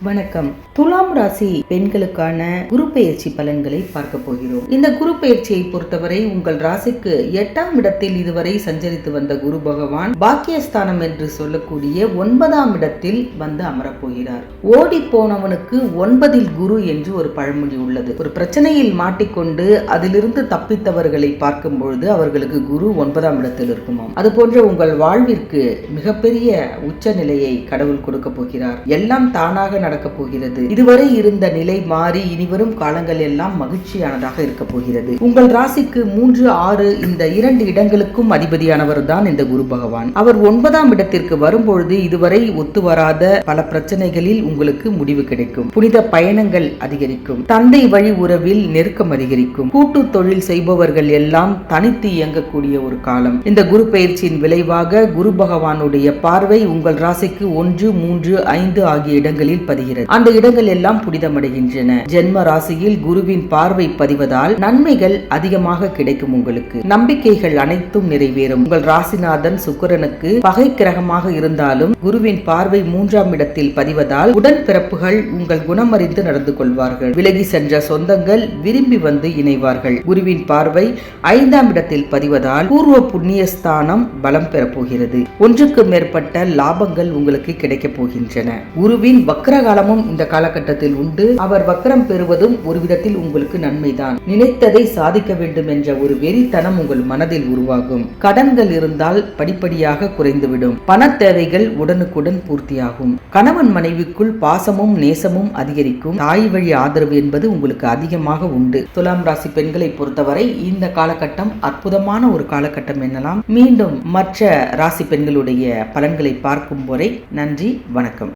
வணக்கம். துலாம் ராசி பெண்களுக்கான குரு பெயர்ச்சி பலன்களை பார்க்க போகிறோம். இந்த குரு பெயர்ச்சியை பொறுத்தவரை உங்கள் ராசிக்கு 8ஆம் இடத்தில் இதுவரை சஞ்சரித்து வந்த குரு பகவான் பாக்கியஸ்தானம் என்று சொல்லக்கூடிய 9ஆம் இடத்தில் வந்து அமரப்போகிறார். ஓடி போனவனுக்கு 9ல் குரு என்று ஒரு பழமொழி உள்ளது. ஒரு பிரச்சனையில் மாட்டிக்கொண்டு அதிலிருந்து தப்பித்தவர்களை பார்க்கும் பொழுது அவர்களுக்கு குரு 9ஆம் இடத்தில் இருக்குமாம். அதுபோன்ற உங்கள் வாழ்விற்கு மிகப்பெரிய உச்ச நிலையை கடவுள் கொடுக்க போகிறார். எல்லாம் தானாக நடக்க போகிறது. இதுவரை இருந்த நிலை மாறி இனிவரும் காலங்கள் எல்லாம் மகிழ்ச்சியானதாக இருக்க போகிறது. உங்கள் ராசிக்கு 3, 6 இந்த 2 இடங்களுக்கும் அதிபதியானவர் தான் இந்த குரு பகவான். அவர் 9ஆம் இடத்திற்கு வரும்பொழுது இதுவரை ஒத்து வராத பல பிரச்சனைகளில் உங்களுக்கு முடிவு கிடைக்கும். புனித பயணங்கள் அதிகரிக்கும். தந்தை வழி உறவில் நெருக்கம் அதிகரிக்கும். கூட்டு தொழில் செய்பவர்கள் எல்லாம் தனித்து இயங்கக்கூடிய ஒரு காலம். இந்த குரு பெயர்ச்சியின் விளைவாக குரு பகவானுடைய பார்வை உங்கள் ராசிக்கு 1, 3, 5 ஆகிய இடங்களில் அந்த இடங்கள் எல்லாம் புனிதமடைகின்றன. ஜென்ம ராசியில் குருவின் பார்வை பதிவதால் நன்மைகள் அதிகமாக கிடைக்கும். உங்களுக்கு நம்பிக்கைகள் அனைத்தும் நிறைவேறும். உங்கள் ராசிநாதன் சுக்கிரனுக்கு பகை கிரகமாக இருந்தாலும் குருவின் பார்வை 3ஆம் இடத்தில் பதிவதால் உடன்பிறப்புகள் உங்கள் குணமறிந்து நடந்து கொள்வார்கள். விலகி சென்ற சொந்தங்கள் விரும்பி வந்து இணைவார்கள். குருவின் பார்வை 5ஆம் இடத்தில் பதிவதால் பூர்வ புண்ணியஸ்தானம் பலம் பெறப்போகிறது. ஒன்றுக்கு மேற்பட்ட லாபங்கள் உங்களுக்கு கிடைக்கப் போகின்றன. குருவின் வக்ர காலமும் இந்த காலகட்டத்தில் உண்டு. அவர் வக்ரம் பெறுவதும் ஒரு விதத்தில் உங்களுக்கு நன்மைதான். நினைத்ததை சாதிக்க வேண்டும் என்ற ஒரு வெறித்தனம் உங்கள் மனதில் உருவாகும். கடன்கள் இருந்தால் படிப்படியாக குறைந்துவிடும். பண தேவைகள் உடனுக்குடன் பூர்த்தியாகும். கணவன் மனைவிக்குள் பாசமும் நேசமும் அதிகரிக்கும். தாய் வழி ஆதரவு என்பது உங்களுக்கு அதிகமாக உண்டு. துலாம் ராசி பெண்களை பொறுத்தவரை இந்த காலகட்டம் அற்புதமான ஒரு காலகட்டம் எனலாம். மீண்டும் மற்ற ராசி பெண்களுடைய பலன்களை பார்க்கும் வரை நன்றி, வணக்கம்.